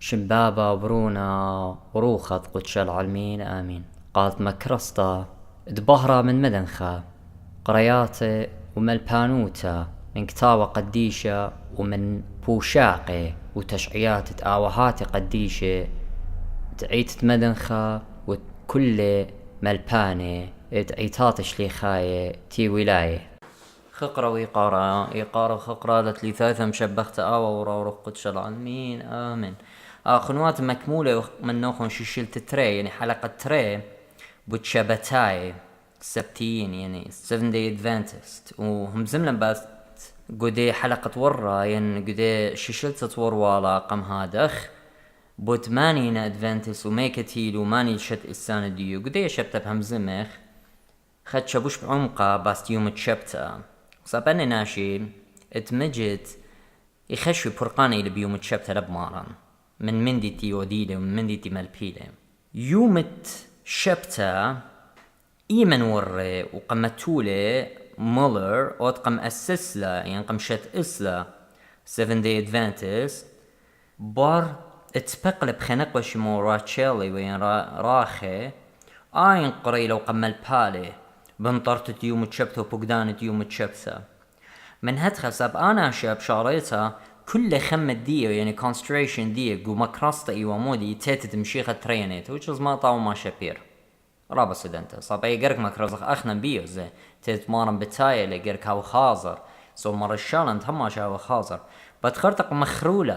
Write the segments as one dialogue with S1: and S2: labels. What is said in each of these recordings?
S1: شمبابا وبرونا وروخط قدش العالمين آمين. قالت مكرسطة دبهرة من مدنخة قرياتي وملبانوتا من كتاوة قديشة ومن بوشاقي وتشعيات تآوهاتي قديشة تعيت مدنخة وكل ملباني تعيتات شليخاية تي ولاية خقرة ويقارة خقرة لتلي ثاثة مشبخت ورا قدش العالمين آمين. خنوات مكمولة من نوخن شلت تري يعني حلقة تري بوتشابتاي السبتيين يعني 7 day adventist وهم زملا بس قدي حلقة ورا يعني قدي شلت تور والا قم هادخ بوت ماني ادفانتس وميكتيل وماني شت السان ديو قدي شبت بهم زمخ خد شبوش بعمقه باست يوم تشبتا صابني ناشي اتمجد يخشوا برقاني اللي بيوم تشبتا لبمارن من منديتي وديلة ومن منديتي مالبيلة يوم شبتا ايمن وري وقمتولي مولر او تقم اسسلا يعني قم شت اسلا 7 day adventist بار اتبقلب خنق وشمو راتشيلي وين راخي آين قري لو قمل بالي بنطرت يوم تشبته وبقدانت يوم تشبته من هدخل ساب انا شاب شاريتها كل خمة ديه يعني concentration ديه قو مكرسطة ايوا مودي تيتت مشيخة ترينيت which is ما طاو ما شابير رابا سدنته صاب اي قرق مكرزخ اخنا بيو زي تيت مارن بتاية لقرق هاو خازر سو مر الشالنت هما شاو خازر بتخرطق مخرولة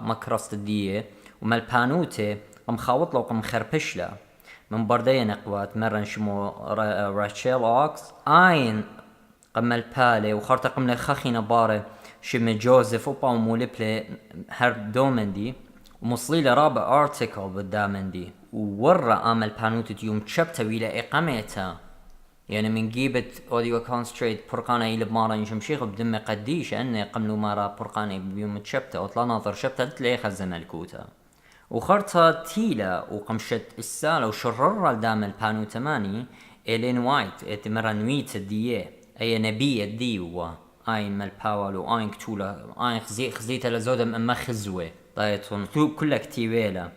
S1: مكرسطة ديه ومالبانوتي مخاوط له ومخربش له من بردية نقوات مرة نشمو راتشيل اوكس اين قمل بالي وخرطة قمل خخي نباري شمي جوزيف وبا وموليبلي هر دومندي ومصلي رابع ارتيكل بالدامندي وورا امل بانوتي يوم تشبتا ويلا اقامتها يعني من جيبت اوديو كونستريت برقانة يلي بمارا يشمشيخ بدم قديش اني قملو مارا برقانة بيوم تشبتا وطلا ناظر شبتا تلي خزم الكوتا وخرطة تيلا وقمشت السالة وشرر الدام البانو تماني إلين وايت اتمرا نويت الديه اي نبي الديوة اين مالباول واين كتولا اين خزيتا لزودة اما خزوة طايتون كلها كتيبيلا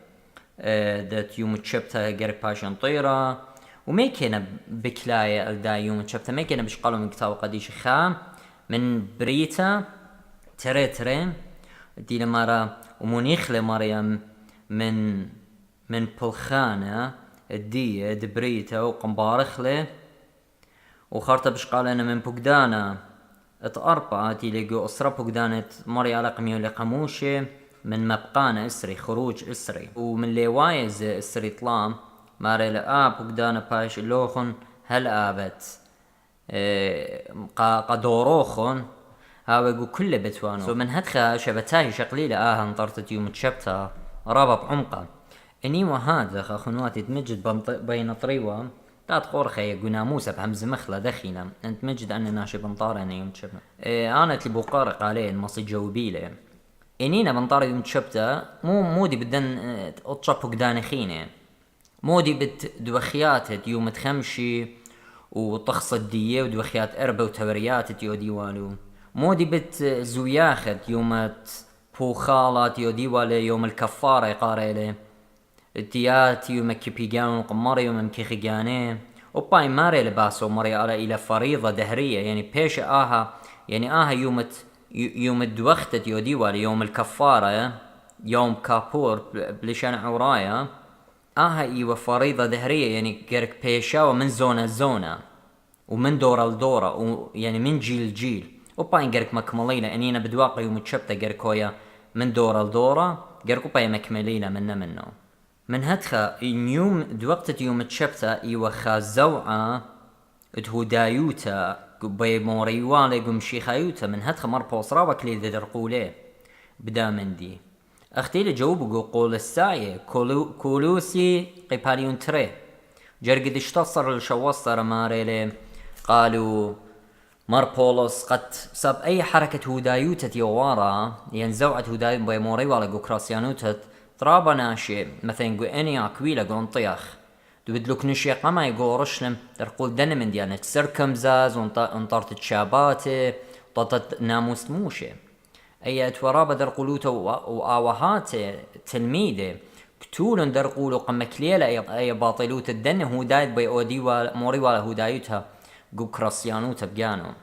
S1: دات يوم تشبتا قرق باشن طيرة وميكينا بكلاية الدا يوم تشبتا ميكينا بشقالو من كتاب قديش خام من بريتا تري دي لمارا ومونيخ لماريام من بلخانة الدية دبريتا وقنبارخلة وخارطة بشقالنا من بقدانا اتقربا تيليقو اسرا بقدانة ماري على قميو لقموشي من مبقانا اسري خروج اسري ومن لوايز اسري طلام ماري بقدانا باش اللوخن هل آبت قدوروخن هاوغو كل بتوانو من هدخا شبتاهي شقليلة انطرتت يوم تشبتا رابا بعمقه اني وهذا خنواتي تمجد بين طريوة تات قورخي قناموسة بهمز مخلة دخينة انت مجد ان ناشي بنطارني يوم تشبنا انا تلي بوقارق عليه مصي جوبيلة انينا بنطار يوم تشبتا مودي بدن اطشبو قداني خينة مودي بت دوخيات يوم تخمشي وطخص الدية ودوخيات اربا وتوريات يو ديوالو مودي بت زوياخت يومت بوخالات يو ديوالي يوم الكفارة يقاريلي التيات يوم كيبيجان وقماري يوم مكيخيجاني وباي ماري لباسو مري على الى فريضة دهرية يعني بيش يعني يوم الدوختت يو ديوالي يوم الكفارة يوم كابور بلشان عورايا ايوه فريضة دهرية يعني قرك بيشا ومن زونة ومن دورة لدورة ويعني من جيل لجيل وباين قرك مكمليلة انينا بدواقي ومتشبتة قركويا من دورة لدورة قركو باي مكمليلة منه من هدخا يوم دوقتت يوم تشبتة ايوه خازوعة ادهودايوتا باي موريوالي قم شيخايوتا من هدخا مربوص راوك لي درقوليه بدا من دي اختي لجاوبو قول الساية كولوسي قيباليون تري جرقد اشتصر الشوصر ماريلي قالوا ماربولوس قد ساب اي حركة هودايوتة يوارا ينزوعت هودايوت باي موريوالا قو كراسيانوتت ترابا ناشي مثلا قو اني اكويلا قو انطيخ دوبدلوك نشي قما يقو رشلم ترقول دن من ديانا تسركم زاز وانطرت تشاباتي ططت ناموس موشي أي ورابة در قلوت وآوهات تلميذه كتولن در قولو قمك ليلة أي باطلوت الدن هو دايد بي أودي موري ولا هو دايتها قو كراسيانوتا بجانو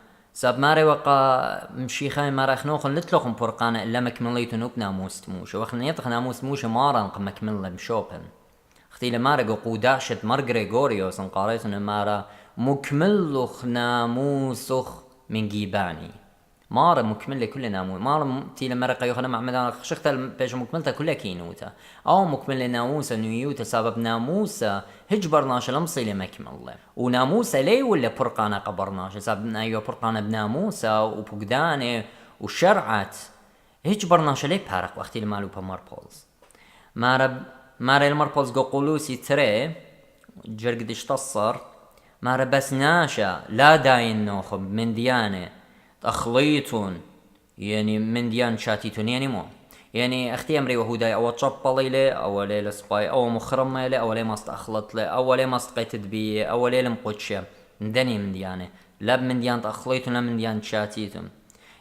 S1: ساب ماري وقا مشيخاي مارا خنوخن لتلوخن برقانا إلا مكمليتو نوك ناموس تموش وخن يطخ ناموس تموش مارا نقم مكملة مشوبن اختي مارا قو داشت مار غريغوريوس انقاريتن مارا مكملوخ ناموسوخ من جيباني مارا مكملة كل ناموس مارا تيلا مرقا يوخنا معمدان خشخت بيش مكملتا كلها كينوتا أو مكملة ناموسا نيوتا سبب ناموسا هجبرناش لمصيلة مكملة وناموسا ليه ولا برقانا قبرناش سبب أيوة برقانا بناموسا وبقدانة وشرعت هجبرناش ليه بارق وقتي المالو بماربولز مارا الماربولز قولوسي تري جرقدش تصر مارا بس ناشا لا داين نوخب من ديانة تخليطون يعني من ديان شاتيتون يعني مو يعني اختي امري وهو داي او تشبلي لي او ليله سباي او مخرم لي او لي ما استخلط لي او لي ما استقيت بي او لي مقوتشه ندني من ديانه لا من ديان تخليطون لا من ديان شاتيتون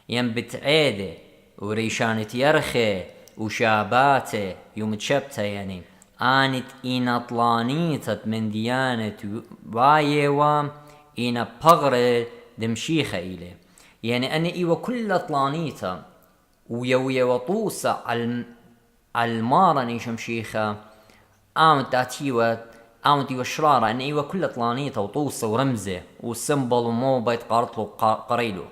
S1: ين بتعيده وريشانه يرخي وشاباته يوم تشبته يعني انت اين طلانيتت من ديانه وايوا اين بغره دمشيخه اليه يعني أنا إيوة كل طلانيتا ويا وطوسة على المارني شمشيخة آمت تاتيوة آمت إيوة شرارة أنا إيوة كل طلانيتا وطوسة ورمزة وسمبل ومو بيت قارتلو قريلو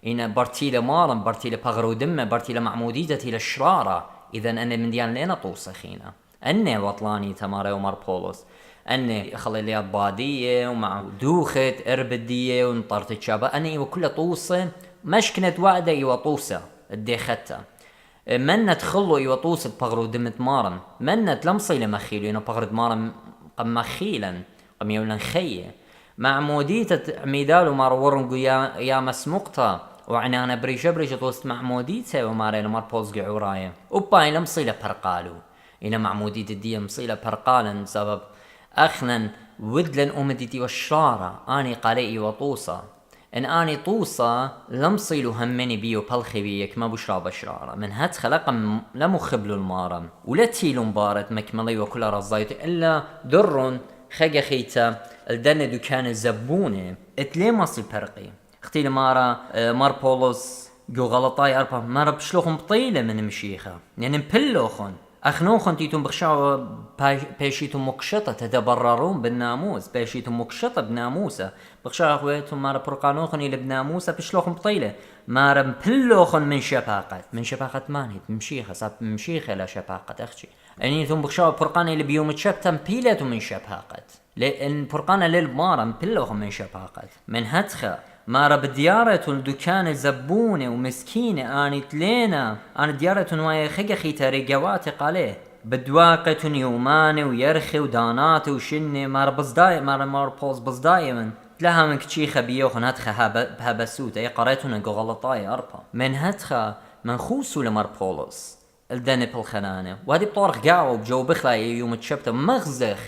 S1: إن برتيلة مارن برتيلة بغرو دمة برتيلة معمودية تيلة الشرارة إذا أنا من ديان لنا طوسة خينا أنا وطلانيتا ماري ومار بولوس أني خلي لي بادية ومع دوخة إربدية ونطرت شابة أني وكل طوسة مش كنت واحدة يوطوسة الديختها منت خلو يوطوسة بغرو دمت مارن منت لمصيلة مخيلو ينو بغرد مارن قم مخيلا قم يولن خيه مع موديتة عميدالو مار ورنقو يا مسموقتا وعنانا بريشة طوست مع موديتة ومارينو مار بوزقي عورايا وباين لمصيلة برقالو إنا مع موديتة دي مصيلة برقالا سبب أخنا ودلن أمدتي والشرارة أني قليئي وطوسة إن أني طوسة لمصيلو همني بيو بالخي بيك ما بشرا بشرارة من هات خلقا لمخبلو المارم ولا تيلو مبارت مكملي وكل رزايت إلا درون خيجا خيتا الدن دكان الزبونة اتلي مصل برقي اختي لمارا مار بولوس جو غلطاي أربا مارا بشلوخن بطيلة من مشيخة يعني مبلوخن أخنوخن تيتم بخشاو بيشيتم مكشطة تتبررون بالناموس بيشيتم مكشطة بناموسة بخشاو أخواتهم مارا برقانوخن إلى بناموسة بشلوخن بطيلة مارا مبلوخن من شفاقة مانهت مشيخة صاب مشيخة لا شفاقة أختي أني ثم بخشاو برقان إلى بيوم تشبتم بيلتم من شفاقة لأن برقان للمارا مبلوخن من شفاقة من هتخة مارا بديارة الدكان زبونة ومسكينة آنت لينا أنا ديارة ويا خيجا خيتا رجواتي قاليه بدواقة يومان ويرخي ودانات وشنة مارا بصداي مارا بوز بصداي من تلاها من كتشيخة بيوخن هتخة بهبسوت أي قريتنا جو غلطاي أربا من هتخة من خوسو لمار بولوس الدنب الخنانة وهذه بطورخ قاعو بجو بخلا يوم تشبته مغزخ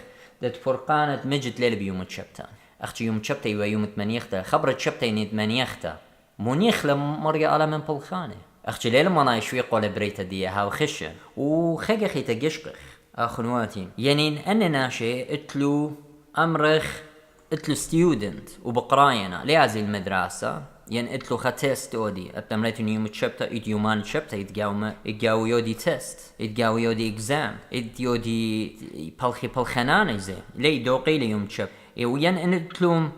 S1: دت فرقانة مجد ليل بيوم تشبته أختي يوم تشبتي ويوم تمنيخته خبرت تشبتي نيد منيخته منيخ لمريا على من بالخانة أختي ليلة ما نايشوي قول بريتا دي هاو خشة وخيجا خيتا جشقخ أخنواتي يعني أنا ناشي اتلو أمرخ اتلو ستيودنت وبقراينا ليعزي المدرسة يعني اتلو خاتيست اودي اتمريتني يوم تشبتا ات يومان تشبتا يتقاو يودي تيست يتقاو يودي اكزام يودي بالخنانة زي لي دوقي لي يوم تشبتا وين ان اتلو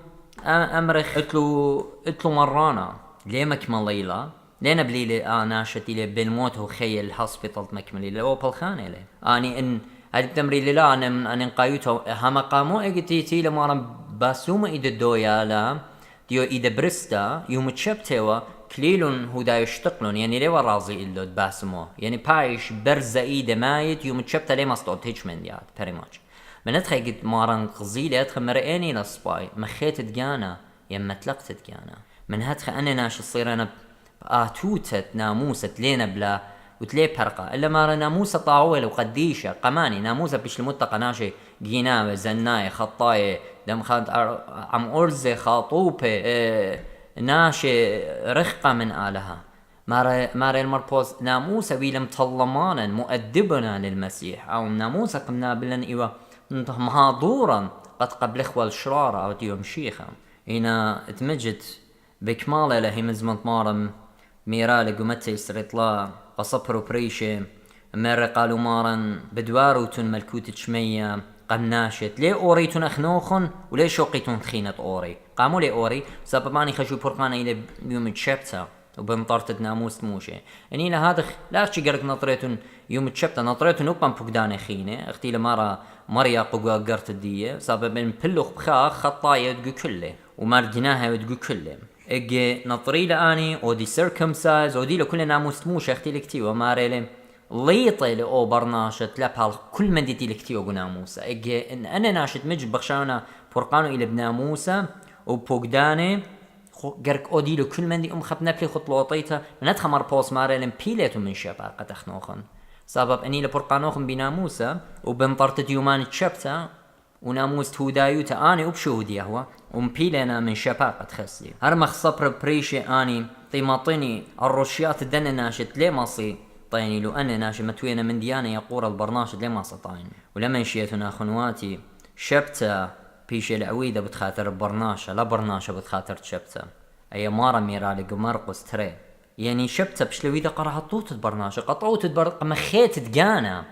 S1: امرخ اتلو مرانا ليه مكمل ليلة لينا بليلي ناشتي لي بالموت هو خيل الهوسبيتال مكمل لي او بالخانة لي اني ان هاد التمرين لا انا نقايته هما قامو اجتي لما باسوم ايد الدويالا ديو ايد برستا يوم تشبتوا كليلون هو دا يشتقلون يعني ليه ورازي إلو باسمو يعني بايش برزا ايد مايت يوم تشبتا ليه مصدوت هيش من ديات بري ماتش من ادخل قد مارن قزيلي ادخل مرئيني للسباي مخيت تجانا يما تلقت تجانا من هدخل انا ناش الصير انا توتت ناموسة لينا بلا وتلي برقة إلا ما ناموسة طاولة وقديشة قماني ناموسة بيش المتقى ناشي جيناوة زناية خطاية دم خانت عم أرزة خاطوبة ناشي رخقة من آلها ماري المربوز ناموسا ويلم طلمانا مؤدبنا للمسيح أو ناموسا قمنا بلن إيوه مهاضورا قد قبل إخوة الشرارة أو ديوم شيخا هنا اتمجت بكمالة لهي مزمت مارم ميرالي قمتي سريطلا قصبرو بريشي مر قالوا مارن بدواروتن ملكوت شمية قمناشت ليه أوريتن أخنوخن وليه شوقيتن تخينة أوري قاموا ليه أوري سبب ماني خشو برقانا إلى يوم تشبتا وبمطارت ناموس موشي اني لهذا لا شي قرق نطريتن يوم تشبتا نطريتن وقم فقدان خينه اختي لمارا مريا قوقا قرت الدية سبب من بلوخ بخاخ خطايا دقو كله ومارجناها ودقو كله اجي نطري لاني ودي سيركمسايز ودي لكل ناموس موشي اختي لكتي وماريلي ليطي لأو برناشة لبال كل من ديتي لكتيو بناموسة اجي ان انا ناشت مجب بخشانا فرقانو الى بناموسة وبوغداني قرق اوديلو كل من دي خب نبلي خطلوطيتا ندخ مر بوس مارلم بيليتو من شبا قد اخنوخن سبب اني لبرقانوخن بناموسة وبنطرت يومان تشبتا وناموس تودايوتا اني وبشهودي هو ومبيلينا من شبا قد خسلي هرمخ صبر بريشي اني طيماطيني الرشيات الدن ناشت ليه ماصي طيني لو أنا ناشي متوينا من ديانة يقور البرناشد لما سطاين ولما نشيتنا خنواتي شبتا بيش العويدة بتخاطر البرناشة لا برناشة بتخاطر شبتا أي مارا ميرالي قمرقس تري يعني شبتا بشلويدة قرا هطوت البرناشة قطعوت مخيت تجانا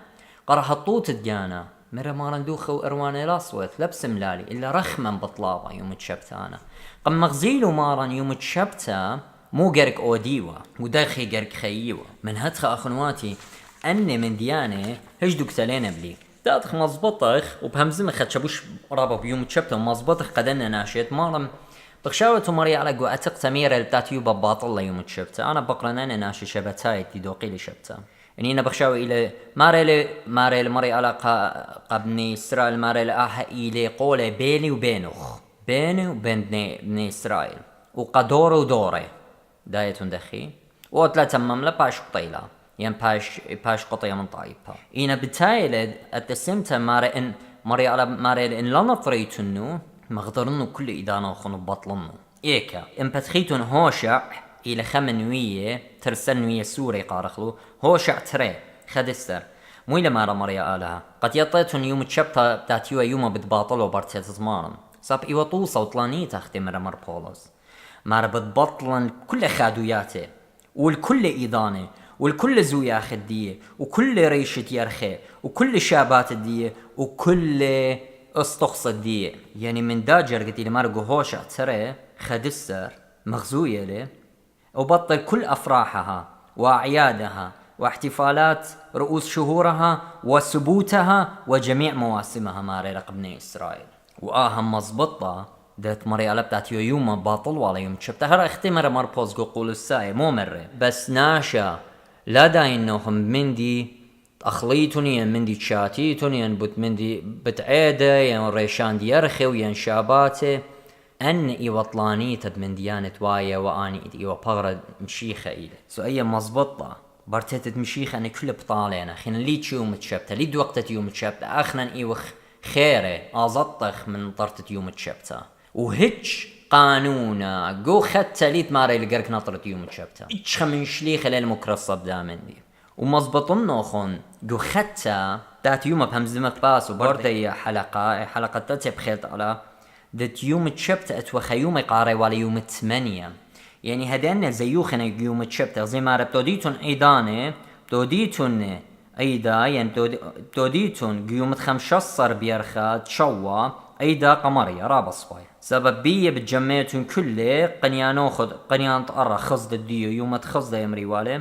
S1: قرا هطوت تجانا مرة مارا ندوخة وإرواني لاصوت لبس ملالي إلا رخما بطلاوة يوم تشبتا أنا قم مغزيلو مارا يوم تشبتا مو قرق اوديوا وداخي قرق خيوا من هدخ اخنواتي اني من ديانه هجدوك سالينا بلي دادخ مزبطخ وبهمزم خدشبوش رابا بيوم تشبته مزبطخ قدنا ناشيت مارم بخشاوة مري على قو اتق سميرة بتاعتيو بباطل يوم تشبته انا بقرن انا ناشي شبتاي تدوقي لي شبته اني انا بخشاوة الى ماري مري على قبني اسرائيل ماري لآها الى قولي بيني وبين بني اسرائيل وقدور ودوري دايتون دخي واتلا تمم لا باش قطيلا ين باش قطيا من طايبها إنا بتايل اتسمتها ماري على ماري إن لا نطريتنو مغدرنو كل إدانا وخنو بطلنو إيكا إن بتخيتون هوشع إلى خمنوية ترسلنوية سوري قارخلو هوشع تري خدستر مو إلى ماري آلها قد يطيتون يوم تشبتا بتاتيوا يوم بتباطلو بارتيت زمارن صاب إيوا طوصة وطلانيتا اختي مر بولوس مار بتبطلن كل خادوياته والكل إيضانه والكل زويا خدية وكل ريشة يرخي وكل شابات الدية وكل استخص الدية يعني من داجر قلت لي مارقو هوشع ترى خدسر مغزوية له وبطل كل أفراحها وأعيادها واحتفالات رؤوس شهورها وسبوتها وجميع مواسمها ماري لقبني إسرائيل وآهم مزبطة دات مري على بتاعتيو يوم باطل ولا يوم شبتها هر اختمر مربوز قول الساي مو مرة بس ناشا لا داين نوهم مندي أخليتوني مندي تشاتيتوني بوت مندي بتعيدة ين ريشان ديارخي وين شاباتي أن إيوطلاني تد من ديانة وايا واني إيوا بغرد مشيخة إلي سو أي مزبطة برتت مشيخة أنا كل بطالينا خين لي تشوم تشبتها لي دوقتت يوم تشبتها أخنا إيوخ خيري أزطخ من طرتت يوم تشبتها وهيتش قانونا جو خدت ليت ماري لقرك نطرت يوم تشبتها إيش خمن شلي خلال مكرصب دامن دي ومزبطن نوخون جو خدتها دات يوم بهمزمك باس وبردي حلقة تاتي بخيلت على دات يوم تشبتها اتوخى يوم قاري ولا يوم 8 يعني هدانا زيوخنا يوم تشبتها زي ما ربتوديتون ايداني توديتون ايدا يعني توديتون يوم 15 بيرخا تشوا ايدا قمرية رابا صفاي سبب بيه بتجمعتون كله قنيان تقرى خزد الديو يوم تخزد يمري والي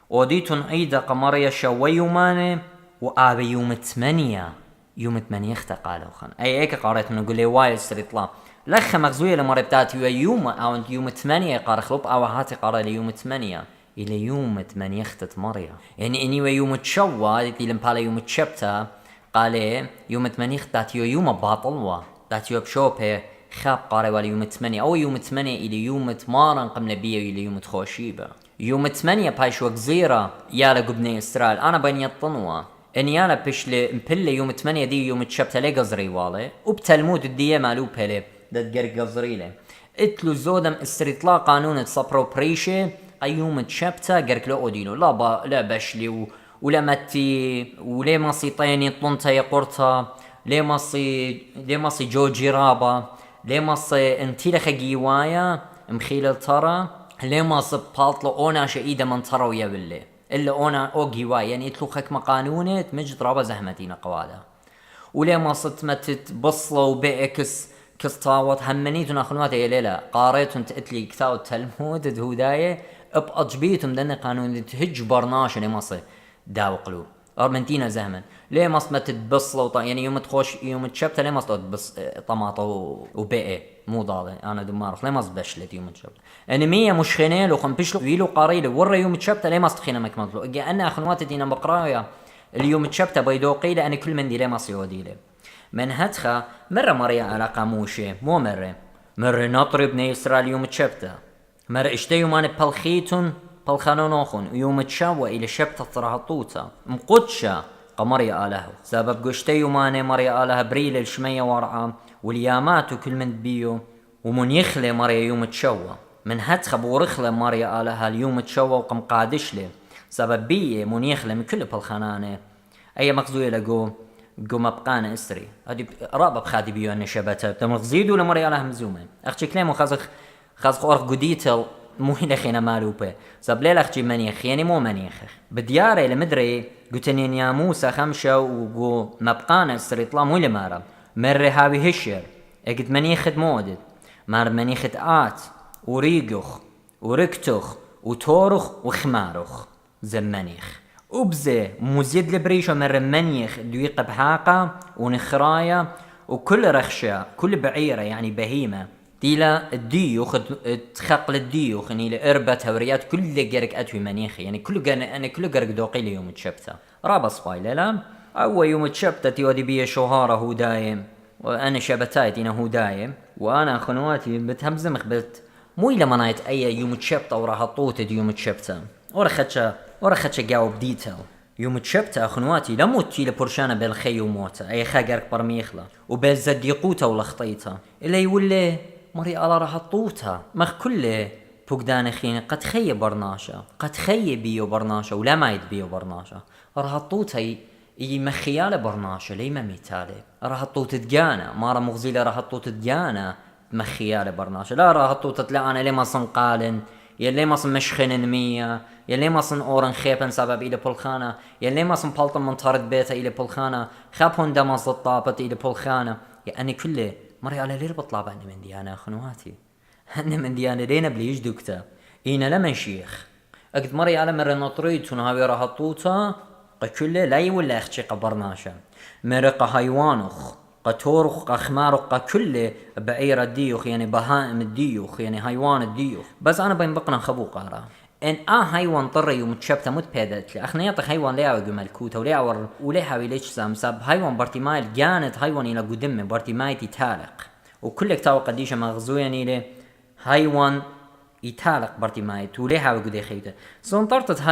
S1: وديتون ايدا قمرية شوي يوماني وآبي يوم 8 اختقالوا خان اي ايكا قاريتون نقول لي واي استريطلا لخ مغزوية لمري بتاتي يوم او يوم 8 قار خلوب او هاتي قاري ليوم 8 الى يوم 8 اختت مريا يعني اني يوم تشوا ديتي لمبالا يوم تشبتا قال يوم 8 اختاتيو يوم باطلوا داتيو بشوبه خاب قاري ولا يوم 8 او يوم 8 الى يوم تمارن قمنا بيه الى يوم تخوشيبه يوم 8 بايش وقزيرة يالا قبني إسرائيل أنا بني الطنوة إن يالا بيشلي مبلي يوم 8 دي يوم تشبت لي قزري والي وبتلمود الدية مالو بهلي داد قرق قزري لي اتلو زودم استريطلا قانون تصبرو بريشي قيوم شبتا قرك له أودينو لا بشلي ولا متي ولا مصي طيني طنتا يقرتا لي مصي جوجي رابا لي مصي انتي لخ جيوايا مخيل ترى لي مصي بالطلو اونا شايدة من ترى ويا بالله الا اونا او جيوايا يعني تلوخك مقانونة تمجد رابا زهمتين قوالا ولي مصي تمتت بصلة وبئكس كستاوت همنيتون اخنوات يا ليلة قاريتون تقتلي كتاو التلمود دهوداية ابقجبيتم دني قانون تهج برناش لي مصي داو قلوب أرمنتينا زهما ليه مصمة تبصلة يعني يوم تخوش يوم تشبت ليه مصمة تبص طماطة وبقى مو ضالة أنا دمارخ ليه مص بشلت يوم تشبت أنمية مش خنال وخم بيشلو ويلو قاريله ورا يوم تشبت ليه مص تخينا مكملتلو إجا أنا أخنوات دينا بقرايا اليوم تشبت بيدوقي لأن كل من دي ليه مص يودي له من هتخا مرة مريا على قاموشة مو مرة نطري بني إسرائيل يوم تشبت مرة اشتي يومان بلخيتون بالخانونوخون يوم تشاوى إلى شبتة طرهطوتا مقدشة قمريا آله سبب قشتي وماني مريا آله بريل الشمية ورعا واليامات كل من بيو ومن يخلي مريا يوم تشوى من هتخب ورخلي مريا آله اليوم تشوى وقم قادش له سبب بيه من يخلي من كل بالخانانة أي مقزوية لقو مبقانا اسري هذه رابا بخادي بيو أن شبتة تمغزيدو لمريا آله مزومة أختي كلامو خازخ أورخ قديتل مو هنا خينا مالوبة سبلي لخجي منيخ يعني مو منيخ بدياري لمدري قلتني يا موسى خمشة وقو مبقانا السريطلا مو لمارا مري هاوي هشر اقد منيخت مودد مار منيخت آت وريقخ وركتخ وتورخ وخمارخ زمنيخ وبزي مزيد لبريشو مر منيخ دويق بحاقة ونخرايا وكل رخشة كل بعيرة يعني بهيمة تيلا الديوخ تخقل الديوخ يعني لإربة هوريات كل جرك أتوي منيخي يعني كل جرك دوقي لي يوم تشبته رابا سبايلة لا أول يوم تشبته تيودي بيه شهارة هو دايم وأنا شبتايت إنه هو دايم وأنا خنواتي بتهمزمخ مو إلا منايت أي يوم تشبته وراها طوتد يوم تشبته ورخدش جاوب ديتيل يوم تشبته خنواتي لموت تيلا برشانة بالخي وموته أي خاقرك برميخلا وبالزديقوته ولخطيته إلا يولي مري على راح طوتها مخ كله فقدان خيني قد خي برناشا قد خي بيو برناشا ولا ما يدبيو برناشا راح طوتها مخياله برناشا لي ما ميتاله راح طوت تجانا مارا مغزيله راح طوت تجانا مخياله برناشا لا راح طوت تلا انا لي ما صنقالن يلي ما صن مشخن مية يلي ما صن اورن خيبن سبب الى بولخانه يلي ما صن بالطن من طارد بيته الى بولخانه خابون دمص الطابت الى بولخانه يعني كله مري على لير بطلع أنا من ديانا خنواتي أنا من ديانا لينا بليش دكتا إينا لمن شيخ أقد مري على مرة نطريت ونهاوي راح طوتا قكله لا يولا أختي قبرناشا مرق هايوانخ قتورخ قخمارخ قكله بعير الديوخ يعني بهائم الديوخ يعني هايوان الديوخ بس أنا بين بقنا خبو قارا إن هايوان طري ومتشبته متبادت لي أخنا يطخ هايوان ليعو جمالكوتا وليعور وليحاوي ليش ساب هايوان بارتيمايل جانت هايوان إلى قدمه بارتيمايل يتالق وكل كتاو قديشة مغزوين إلى هايوان يتالق بارتيمايل وليحاوي قدي خيته سنطرت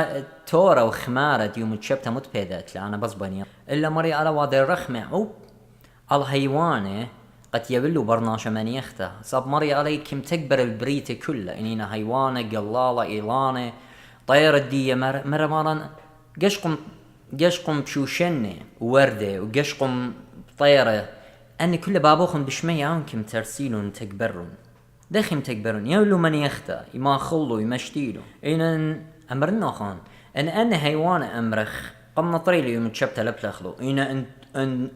S1: تورا وخمارة يوم تشبته متبادت لي أنا بس بني إلا مري على وادي الرخمة أو الهيوانة قد يبلو برناشا منيخته صاب مري علي كم تكبر البريتة كلها إنينا هيوانة قلالة إيلانة طير الدية مرة قشقم بشوشنة ووردة وقشقم طيرة أني كل بابوخن بشمية كم ترسيلون تكبرون داخم تكبرون يولو منيخته يما خلو يمشتيلو إن أمرنا خان أن هيوانة أمرخ قم نطريلي يوم تشبته لبلخلو إن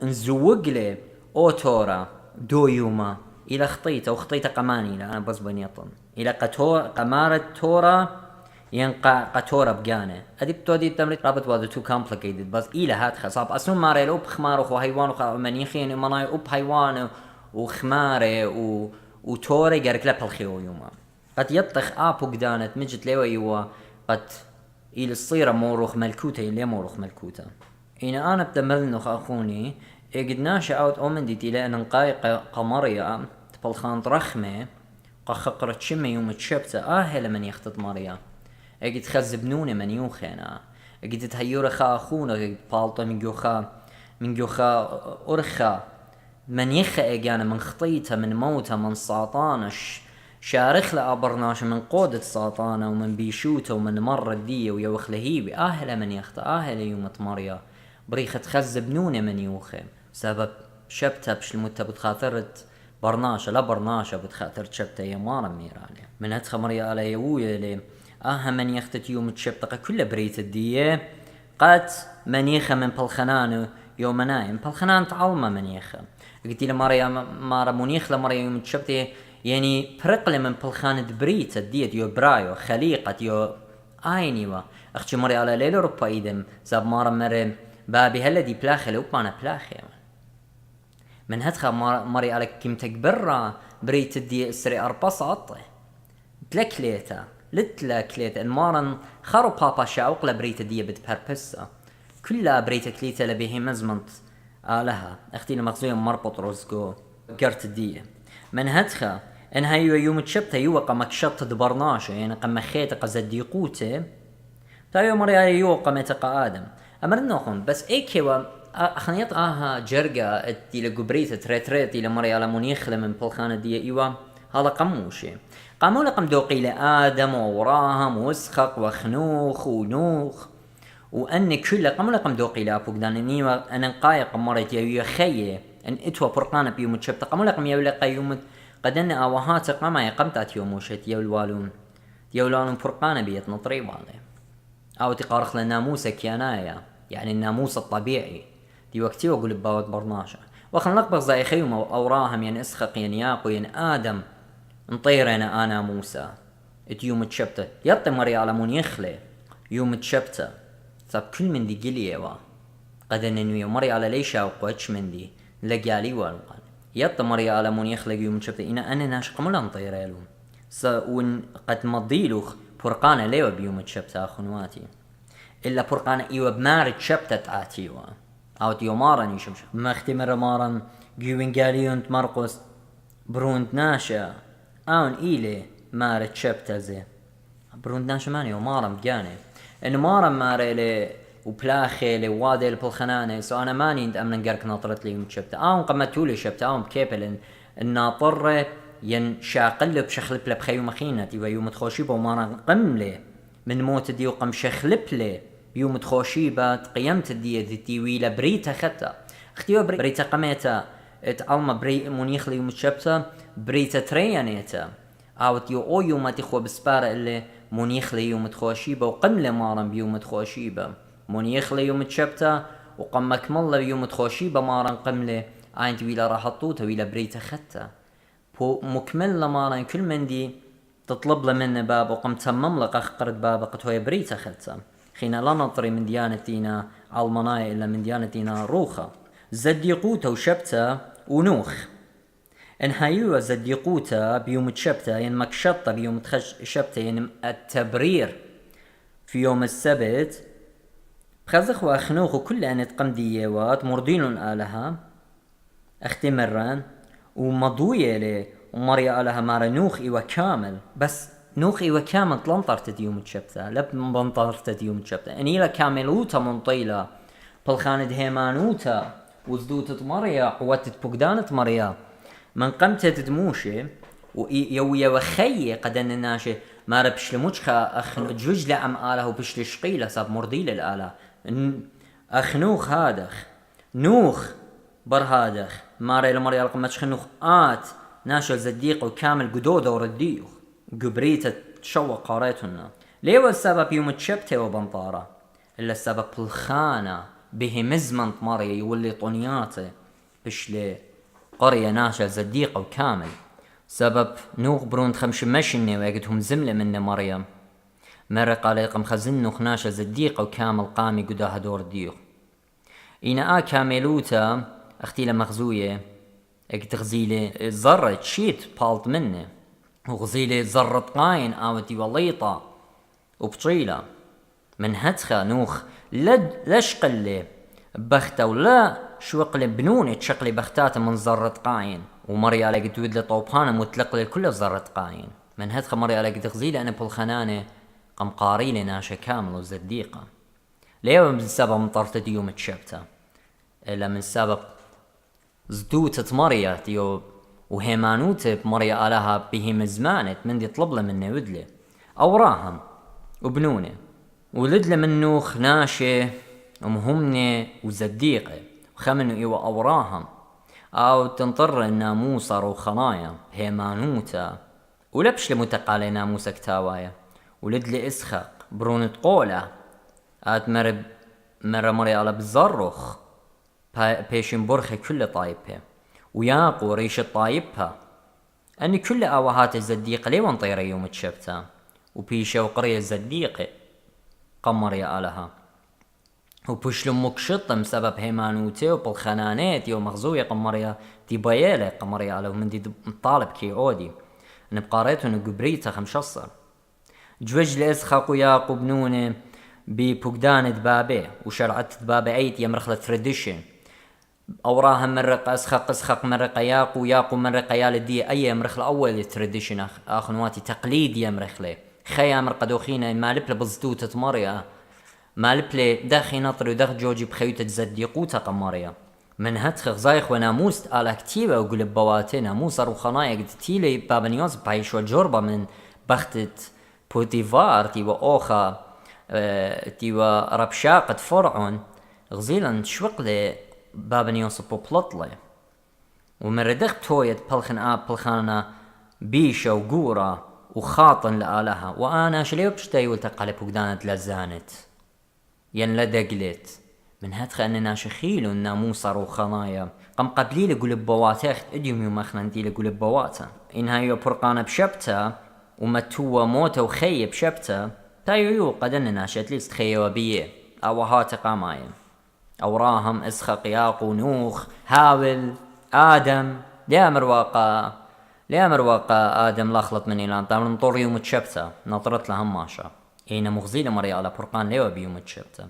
S1: نزوق له أوتورا دو يوما إلى خطيته قماني لا أنا بس بنيطن إلى قمارة تورا ينقع قتورا بجانة أدي بتودي التمرين رابط وهذا too complicated بس إلى هاد خصاب أصلا ماري لو بخمار وحيوان ومنيخين مناي أب حيوان وخمارة وتورا جرك لب الخيو يوما قد يطخ أبو جدانة مجت لوا يوا قد إلى الصيرة موروخ ملكوتة إلى موروخ ملكوتة إن أنا بتملنخ أخوني قد ناشا أوت أومن دي تلا نقاي قمريا تبلخان رخمة قخقرت شمي يوم تشبته هلا من يختط مريا قد خزبنوني من يوخينا قد تهيور خا أخونا قد بالطا من جوخا أرخا من يخا إجانا من خطيته من موته من سرطانش شارخ لأبرناش من قودة ساطانة ومن بيشوته ومن مرة الدية ويوخ لهيبي آهل من يخت آهل يوم مريا بريخة خز بنونة من يوخم سبب شبتها بش المتة بتخاطرت برناشة لا برناشة بتخاطرت شبتها يمارا ميراني من هتخ مريا على يوية لي من يختت يوم تشبتها كل بريت الدية قات من يخا من بالخنانو يوم نايم بالخنان تعلمة من يخا قلت لي مريا مارا منيخ لمريا يوم تشبتها يعني برقلة من بالخانة بريت الدية يو برايو خليقة يو آينيوا اختي مري على ليلو ربا ايدم ساب مارا مري بابي هلا دي بلاخي لو بانا بلاخي من هدخل مري على كم تكبر بريت الدية اسري ارباص عطي تلكليتا لتلكليتا المارن خارو بابا شاوق لبريت الدية بتبربسا كلها بريت كليتا لبيه مزمنت آلها اختي لمغزوية مربط رزقو قرت الدية من هدخل ان هايو يوم تشبتا يوقع مكشط دبرناشه يعني قم خيتا قزديقوته تايو مريا يوقع متقا آدم أمرناهم بس إيكيوا خنيط جرقة اتي لقبريت تريتريت إلى مريا لمنيخ من بالخانة دي إيوا هذا قموشي قاموا لقم دوقي لآدم ووراهم وسخق وخنوخ ونوخ وأن كل قاموا لقم دوقي لأبوك دان إنيوا أنا قايق مريت يا خيه أن إتوا برقانة بيوم تشبتا قاموا لقم يولقى يوم قدن أوهات قاما يقمتات يوموشت يولوالون فرقانة بيت نطريب عليه أو تقارخ للناموس كيانايا يعني الناموس الطبيعي دي وقتي وقول بباوت برناشة وخن لقبق زي خيوم أوراهم ين اسخق ين ياقو ين آدم نطيرنا أنا موسى يوم تشبته يطي مري على من يخلي يوم تشبته صاب كل من دي قليوا قدن إنه مري على ليشا وقوتش من دي لقيالي والقان يطي مري على من يخلق يوم تشبته أنا ناشق ملا نطيرالو سأون قد مضيلوخ فرقانة ليوا بيوم تشبته أخنواتي إلا فرقانة إيوا بمار تشبته تآتيوا أو تيو مارن يشمش ما اختمر مارن جيوين قاليون تمرقص برونت ناشا أون إيلي مار تشبته زي برونت ناشا ماني ومارن بجاني إنه مارن ماري لي وبلاخي لي وادي البلخنانة سو أنا ماني انت أمنا نقارك ناطرت لي يوم تشبته أون قمتولي شبته أون بكيبل الناطر ين شاقلب شخلب لبخيو مخينتي ويوم تخوشيبه ومارن قملي من موت دي وقم شخلب لي يوم تخوشيبه قيمت دي ويلا بريتا خطا اختيو بريتا قميتا اتعلم بري منيخلي يوم تشبته بريتا تريانيتا او تيو او يوم تخو بسبارة اللي منيخلي يوم تخوشيبه وقملي مارن بيوم تخوشيبه منيخلي يوم تشبته وقم مكمل بيوم تخوشيبه مارن قملي عين ويلا راح طوته ويلا بريتا خطا مكمل لمارن كل من دي تطلب له منه باب وقم تمم لك أخقرت بابا قد هو بريتا خلتا خينا لا نطري من ديانتنا علمناي إلا من ديانتنا روخة زديقوتا وشبتا ونوخ إن هايوة زديقوتا بيوم تشبتا ين مكشطة بيوم شبتا ين التبرير في يوم السبت بخزخ وأخنوخ وكل أن تقم ديوات مردين آلها اختمران ومضوية لي ومريا علىها مارا نوخ إيوا كامل بس نوخ إيوا كامل تلنطرت يوم تشبته لب منطرت يوم تشبته أنيلا كاملوتا منطيلة بالخانة هيمانوتا وزدوتة مريا قوتة بقدانة مريا من قمت تدموشي ويويا وخي قدن الناشي مارا بشلموشخا أخن جوج لعم آله وبشل شقيلة صاب مرديل الآلة أخنوخ هادخ نوخ برهادخ مارا لمريا لقمتش خنوخ ناشل زديق وكامل قدودة ورديوخ قبريتة تشوق قاريتنا ليه السبب يوم تشبته وبنطارة إلا السبب الخانة به مزمن مريا يولي طنياته بشلي قرية ناشل زديق وكامل سبب نوخ بروند خمش مشني ويقدهم زملة من مريم مرق عليكم خزنوخ ناشل زديق وكامل قامي قداها دور ديوخ إنا كاملوتا اختي لمغزوية اكتغزيلي زرة شيت بالت منه وغزيلي زرة قاين آوتي وليطة وبطيلة من هتخا نوخ لشقلي بخته ولا شوقلي بنوني تشقلي بختاته من زرة قاين ومريا على قد ودلي طوبانة متلقلي كل زرة قاين من هتخا مريا على قد غزيلي أنا بالخنانة قم قاريلي ناشا كامل وزديقة ليه من سبب مطرت يوم تشبته إلا من سبب زدوتة مريا تيو وهيمانوت بمريا آلها بهم زمانت من دي طلب له منه ودله أوراهم وبنونه ولد له منه خناشه ومهمنه وزديقه وخمنه إيوه أوراهم أو تنطر الناموس رو خنايا هيمانوتا ولبش لمتقالي ناموس كتاوايا ولد لي إسخق برونت قوله آت مرة على بزرخ بيشن برخي كل طايبها وياقو ريش الطايبها أني كل آوهات الزديق لي وانطير يوم تشبتا وبيشا وقرية الزديق قمر يا آلها وبوش مكشطم سبب هيمانوتي وبالخنانات يوم مغزوية قمريا دي بايلة قمريا آلها ومن دي طالب كي عودي نبقاريتو نقبريتا خمشصر جوج لإسخاق وياقو بنونه ببوغدان دبابي وشرعت دبابي ايت يمرخلة تراديشن اوراها مرق اسخق مرق ياقو مرق يال دي اي يمرخل اول تراديشن اخنواتي تقليد يمرخله خيا مرق دوخينا مالبل بزدوتة مريا مالبل داخي نطر ودخ جوجي بخيوتة زديقوتا قمريا من هتخ زايخ وناموس على كتيبة وقلب بواتي ناموس روخنايا قد تيلي بابنيوز بايشو جربة من بختت بوتيفار تيوا اوخا تيوا ربشاقة فرعون غزيلا شوقلي بابنيوس بوبلطلي ومردخ بتويت بلخن بلخانا بيشا وقورا وخاطن لآلها وانا شليو بشتاي والتقالي بوغدانت لزانت ين لدقلت من هتخ اننا شخيلو الناموس روخنايا قم قبلي لقلب بواتيخ اديوم يوم اخنانتي لقلب بواتا انها يو برقانا بشبتا ومتوا موتا وخي بشبتا تايو قدن ناشت ليست خيوا بيه او هات قاماين اوراهم اسخق ياقو نوخ هاول ادم لامر واقع ادم لخلط من ايلان طار نطور يوم تشبتا نطرت لهم ماشا اين مغزيل مريا على برقان ليوا بيوم تشبتا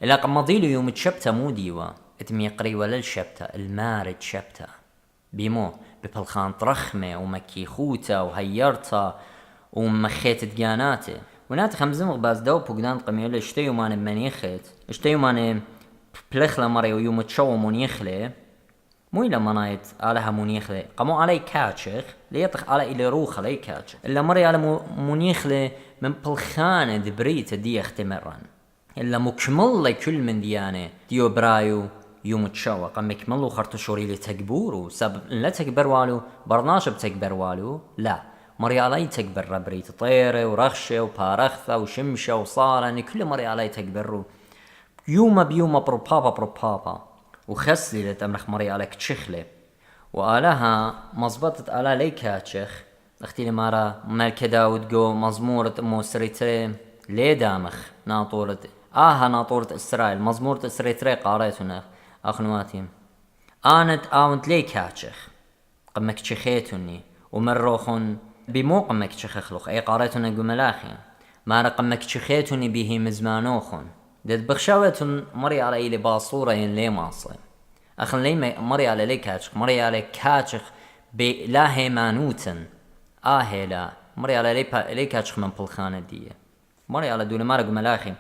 S1: الا قمضيل يوم تشبتا مو ديوا اتمي قري ولا الشبتا المارد شبتا بيمو ببلخان طرخمه ومكي خوتا وهيرتا ومخيت دياناته ونات خمزم غباز دو بوغدان قميل اشتيو ماني بمنيخت اشتيو ماني بلخلا مري ويوم تشو منيخله مو إلا منايت علىها منيخله قمو علي كاتشخ ليطخ على إلي روخ علي كاتشخ إلا مري على منيخله من بلخانة دبريت دي اختمران إلا مكمل كل من ديانه ديو برايو يوم تشو قم مكملو خرطشوري لتكبورو سبب لا تكبر والو برناش بتكبر والو لا مريالي تكبر ربري تطيري ورخشة وبارخثة وشمشة وصارة كل مريالي تكبرو يوم بيوم بروبابا وخسلي لتمرخ مريالي كتشخلي وآلها مزبطت آلا ليكاتشخ اختي لي مارا مالك داود جو مزمورة موسريتري لي دامخ ناطورة ناطورة إسرائيل مزمورة إسرائيل قاريتنا أخنواتي آونت ليكاتشخ قمك تشخيتني ومروخن بموقمك تشخخلخ اي قاريتنا قملاخي ما رقمك تشخيتني به مزمانوخن دد بخشاوة مري على إلي باصورة ين لي ماصي أخن لي مري على لي كاتشخ مري على كاتشخ بلا هيمانوتن لا مري على لي كاتشخ من بلخانة دي مري على دولي مارا قملاخي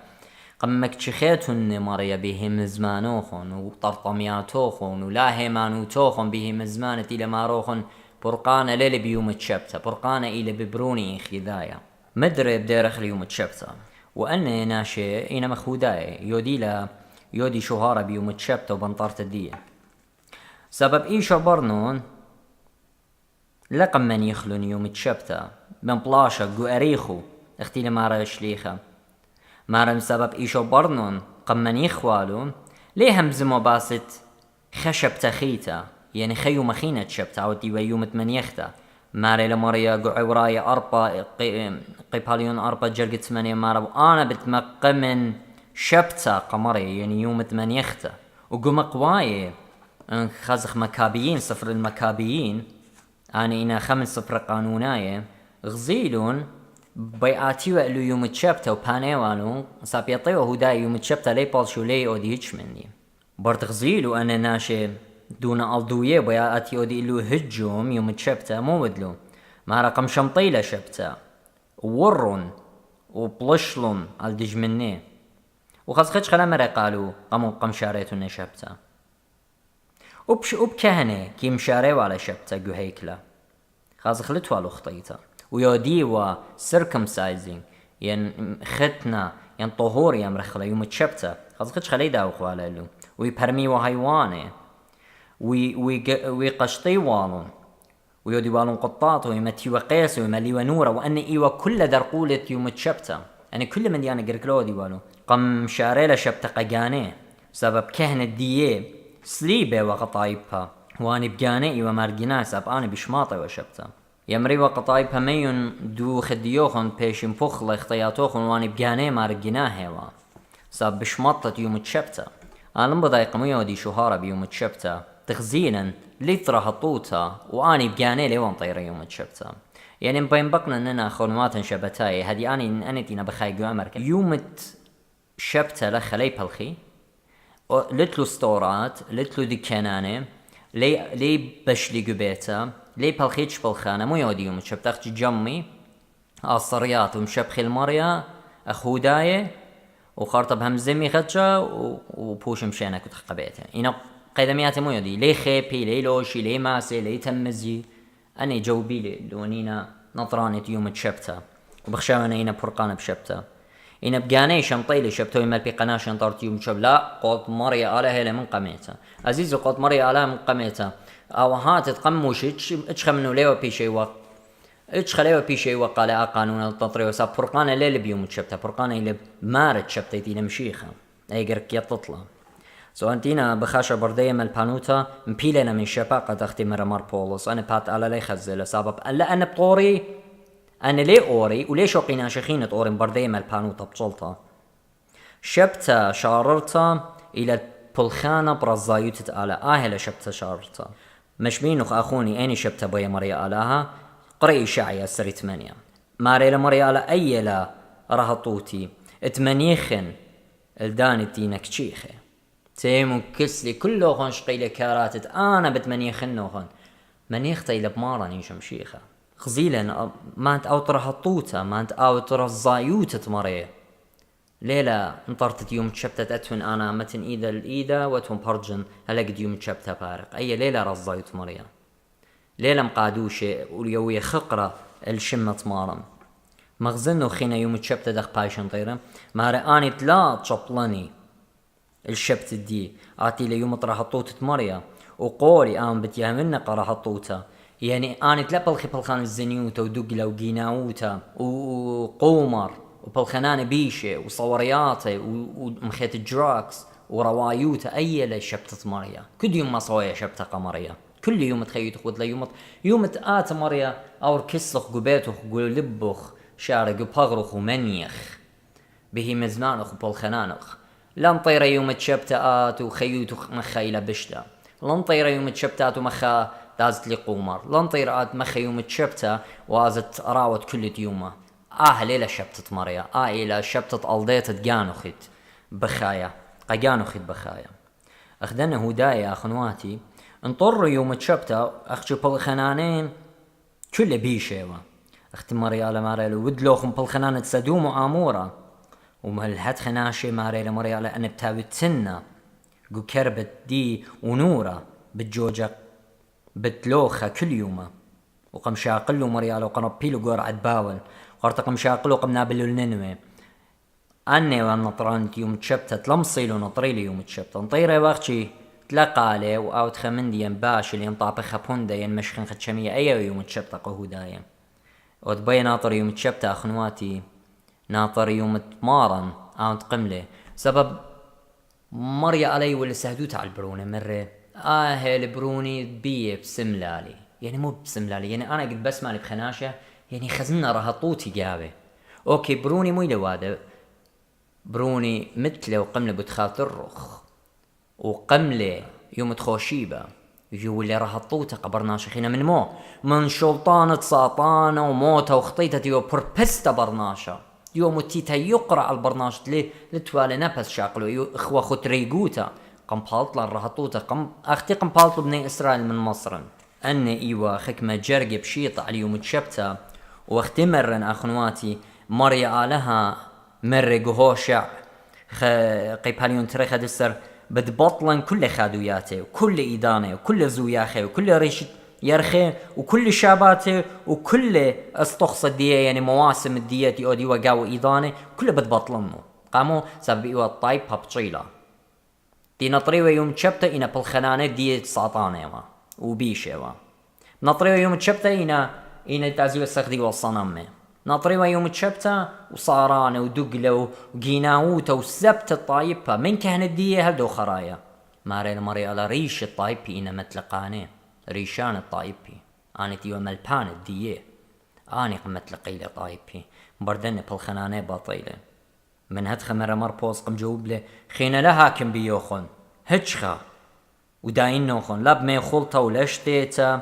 S1: قمك تشخيتني مري به مزمانوخن وطرطمياتوخن ولا هيمانوتوخن به مزمانة إلى ماروخن برقانة ليلي بيوم تشبتا برقانة إلى ببروني خذايا مدري بديرخ ليوم تشبتا وأني ناشي إينا مخوداي يودي شهارة بيوم تشبتا وبنطارت الدية سبب إيشو برنون لقم من يخلون يوم تشبتا من بلاشا قو أريخو اختي لمارا شليخة مارا سبب إيشو برنون قم من يخوالو ليه همزمو باست خشب تخيتا يعني خيو مخينة تشبتا عودي ويوم تمنيختا ماري لمريا قعوراي أربا قيباليون أربا جرقت ثمانية مارا وأنا بتمقمن شبتا قمري يعني يوم تمنيختا وقم قواي خزخ مكابيين صفر المكابيين أنا إنا 5 صفر قانوناية غزيلون بيعاتي وقلو يوم تشبتا وبانيوانو سابيطيو هداي يوم تشبتا لي بالشو لي أودي هيتش مني برد غزيلو أنا ناشي دون ألدوية بياتي أودي إلو هجوم يوم تشبتا مو ودلو ما رقم شمطيلة شبتا وورون وبلشلون الدج مني وخزخش خلا مرة قالو قم شاريتو شبتا وبكهنة كي مشاريو على شبتا قو هيكلا خاز خلت والو خطيتا ويودي و circumcising ين ختنا ين طهور يم رخلا يوم تشبتا خاز خدش خلي داو خوالا له ويبرمي وهيوانه ويقشطي والون ويودي والون قطاط ويمتي وقيس ويملي ونورة وأن إيوة كل درقولة يوم تشبتا أنا كل من ديانا قرقلو دي والو قم شاريلا شبتا قاقاني سبب كهنة ديه سليبه وقطايبها واني بقاني إيوة مارقنا سبب أنا بشماطي وشبتا يمري وقطايبها ميون دو خديوخن بيشن فخلة اختياتوخن واني بقاني مارقنا هوا سبب بشماطة يوم تشبتا أنا بضايق ميودي شهارة بيوم تشبتا تخزينا ليترا هطوتا واني بقاني ليوان طيرا يوم تشبتا يعني مبين بقنا اننا خونوات شبتاي هدي اني تينا بخاي قوامرك يوم شبتا لخلي بالخي لتلو ستورات لتلو دكاناني لي بشلي قبيتا لي بالخيتش بالخانة مو يودي يوم تشبتا اختي جمي الصريات ومشبخي المريا اخو دايه وخارطة بهمزمي خدشا وبوش مشينا كنت قبيتها إنا قيدمياتي مو يدي لي خيبي لي لوشي لي ماسي لي تمزي أنا جوبي لونينا نطراني يوم تشبتا وبخشاونا إنا برقانة بشبتا إنا بقاني شمطيلي شبتو يمال بي قناش ينطرت يوم تشب لا قوط مريا آلها هلا من قميتا عزيزي قوط مريا آلها من قميتا أو هات تقموش اتش خمنو ليو بيشي وقت اتش خليو بيشي وقال قانون التطريق وساب فرقانه اللي بيوم تشبته فرقانه اللي مارت شبتيتي لمشيخه اي قرك يطلع سو انتينا بخاشه برديه من البانوتا مبيلنا من شباقه تختي مر بولس انا بات على لي خزل سبب لا انا بطوري انا لي اوري وليش وقينا شخينه طوري برديه من البانوتا بطلطه شبته شاررته الى بلخانه برزايوت على اهل شبته شاررته مشبينخ اخوني اني شبته بيا مريا الها قرئي شعيا سري 8 ماري لمريا على أي لا رهطوتي 8 الداني تينك تشيخي تيمو كسلي كله خون شقيلة كاراتت أنا بتمنيخن نوخن منيخ تيلا بمارا نيشم شيخة خزيلا ما انت أوت رهطوتا ما انت أوت رزايوتة مريا ليلة انطرتت يوم تشبتت أتون أنا متن إيدا الإيدا واتون برجن هلقد يوم تشبتها بارق أي ليلة رزايوت مريا ليلة مقادوشة واليوية خقرة الشمة مارم مغزنو خينا يوم تشبت دخ بايشن طيرم ماري آني تلا تشبلني الشبت دي آتي ليوم طرحطوت مريا وقولي آن بتيامنا قرحطوتا يعني آني تلا بلخي بلخان الزنيوتا ودقلا وقيناوتا وقومر وبلخنان بيشة وصورياتي ومخيت الجراكس وروايوتا أي لا شبتت مريا كل يوم ما صويا شبتة قمريا كل يوم تخيط خود لا يوم تآت مريا أو كسلخ قبيتخ قلبخ شارق بغرخ ومنيخ به مزنانخ وبالخنانخ لن طير يوم تشبتات وخيوتخ مخا إلى بشتا لن طير يوم تشبتات ومخا دازت لي قومر لن طيرات مخا يوم تشبتا وازت راوت كل يومه ليلة شبتت مريا إلى شبتت ألديت تجانخت بخايا قجانخت بخايا أخذنا هدايا أخنواتي انطر يوم تشبتا أخشي بالخنانين كل بيشيوا أختي مريالا ماريلا ودلوخم بالخنانة تسدوم وآمورا ومهلهات خناشي ماريلا مريالا أنا بتاوي تسنة قو كربت دي ونورا بالجوجة بتلوخة كل يوم وقم شاقلو مريالا وقم بيلو قرعة باول وقرتقم شاقلو وقم نابلو الننوي أني وانطرانت يوم تشبتا تلمصيلو نطريلي يوم تشبتا نطيري وقتي تلقى عليه وأوت خمنديا باش اللي ينطابخ خبوندا ينمشخن خدشمية أي يوم تشبتا قهودايا وتبين ناطر يوم تشبتا أخنواتي ناطر يوم تمارن أو تقمله سبب مريا علي ولا سهدوت على البرونة مرة البروني بيه بسملالي يعني مو بسملالي يعني أنا قد بسمع لي بخناشة يعني خزنا رهطوتي جابه أوكي بروني مو لواده بروني مثله وقمله بتخاط الرخ وقمله يوم تخوشيبه يجو اللي رهطوته قبرنا شخينا من شلطانة ساطانة وموتة وخطيتة يو بربستا برناشا يوم تيتا يقرأ على البرناش ليه لتوالي نفس شاقلو يو اخوة خطريقوتا قم بالطلا رهطوته قم اختي قم بالطلو بني اسرائيل من مصر ان ايوا خكمة جرقب شيطة على يوم تشبتا واختي مرن اخنواتي مريا آلها مري قهوشع قيباليون تريخة دسر بدبطلن كل خادوياته وكل إيدانه وكل زوياخه وكل ريشت يرخي وكل شاباته وكل استخص الدية يعني مواسم الدية دي أودي وقاو إيضاني كله بتبطلنه قامو سبب إيوه الطايب هبطشيلا دي نطريوه يوم تشبتا إنا بالخنانة دية ساطانة ما وبيشة نطريوه يوم تشبتا إنا تازيو السخدي والصنم ناطريوه يوم تشبتا وصارانه ودقله وقيناوته وسبت الطايبة من كهن الدية هلدو خرايا ماري المري على ريش الطايبي إنا متلقاني ريشان الطايبي أنا تيوه ملبان الدية أنا قمت لقيلة طايبي بردن بالخنانة باطيلة من هدخ مرة مربوز قم جوب له خينا لها كم بيوخن هجخا وداين نوخن لا بمي خلطة ولا شتيتا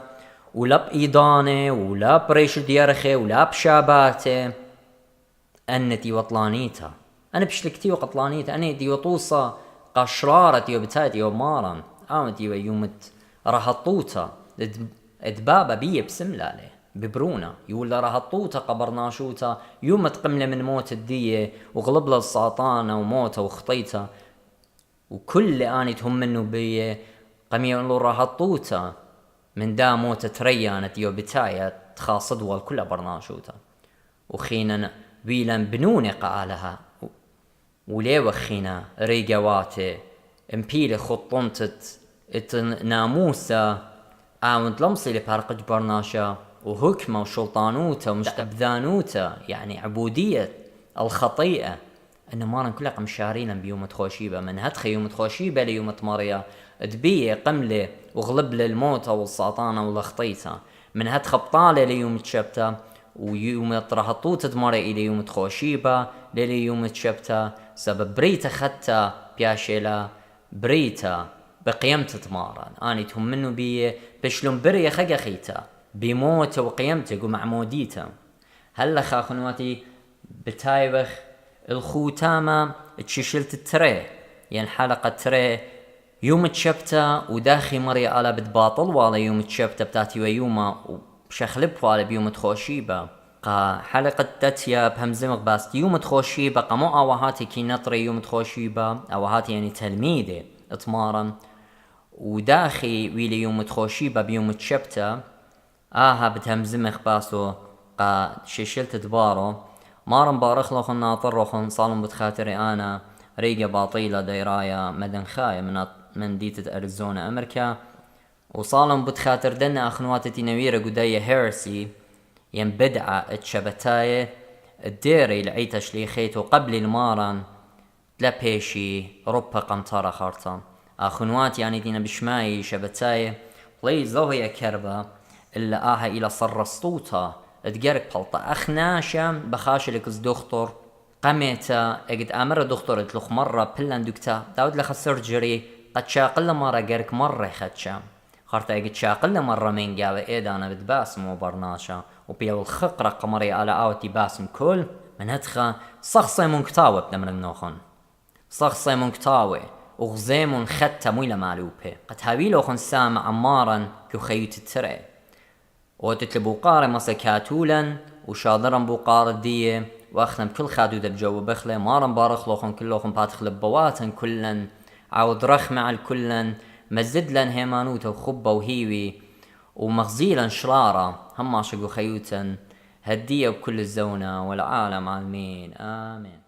S1: ولا بإيضانة ولا بريش ديارخي ولا بشاباتي أنتي وطلانيتا أنا بشلكتي وقطلانيتا أنا دي وطوصة قشرارتي وبتاتي ومارا آمتي يومت رهطوتا ادبابة بيه بسملالي ببرونا يقول رهطوتا قبرناشوتا يومت قملة من موت الدية وغلب له الساطانة وموته وخطيتا وكل آني تهم منه بيه قم يقولوا رهطوتا من دا موت تريانت يو بتايا تخاصدوا الكل برناشوتا وخينا بيلا بنوني قالها وليه وخينا ريقواتي امبيلي خطنتت ناموسة آوند لمصي لبارقج برناشا وهكمة وشلطانوتا ومستبذانوتا يعني عبودية الخطيئة أن مارن كلها قمشارينا بيوم خوشيبة من هدخي يوم خوشيبة ليوم مريا دبية قملة وغلب للموت والساطانة والخطيطة من هدخ بطالة ليوم تشبتا ويوم ترهطوت تمري إلى يوم خوشيبة ليوم تشبتا سبب بريتا خدتا بياشيلا بريتا بقيمت تمارن اني تهم منه بيه بشلون بري خقا خيتا بموت وقيمتك ومعموديتا هلا خاخنواتي بتايبخ الخوتامة تششلت التري يعني حلقة تري يوم تشبتا وداخي مري على بتباطل ولا يوم تشبتا بتاتي ويوما وشخلب ولا بيوم تخوشيبا قا حلقة تاتيا بهمزمق باست يوم تخوشيبا قمو اوهاتي كي نطري يوم تخوشيبا اوهاتي يعني تلميذي اتمارن وداخي ويلي يوم تخوشيبا بيوم تشبتا بتهمزمخ باسو قا ششلت دبارو مارن بارخ لوخن ناطر وخن صالم بتخاطري انا ريقة باطيلة دايرايا مدن خاية من ديتة أريزونا أمريكا وصالم بتخاطر دنا أخنواتتي نويرة قداية هيرسي ينبدعة اتشبتاية الديري لعيتا شليخيتو قبل المارن تلا بيشي روبا قمطارة خارطة أخنوات يعني دينا بشماي شبتاية لي زوهي كربا إلا إلى صرصطوطة اتقارك بلطة أخناشا بخاشلك دكتور قميتا اقد امر دكتور اتلوخ مرة بلان دكتا داود لخ السيرجري قد شاقل مرة قارك مرة خدشا خارتا اقد شاقل مرة من قاوة ايدانا بتباسم وبرناشا وبيو الخقرة قمري على اوتي باسم كل من هدخا صخصي منكتاوة بتمر النوخن صخصي منكتاوة وغزيمون خدتا مويلة مالوبة قد هاويلو خن سامع عمارا كو خيوت التري وتتلبو قاري مسكاتولا وشاضرا بوقار الدية واخنا بكل خادودة بجو بخلة مارن بارخلوخن كلوخن باتخلب بواتن كلن عود رخ مع الكلن مزد لن هيمانوتا وخبة وهيوي ومغزيلا شرارة هم عشقو خيوتا هدية بكل الزونة والعالم عالمين آمين.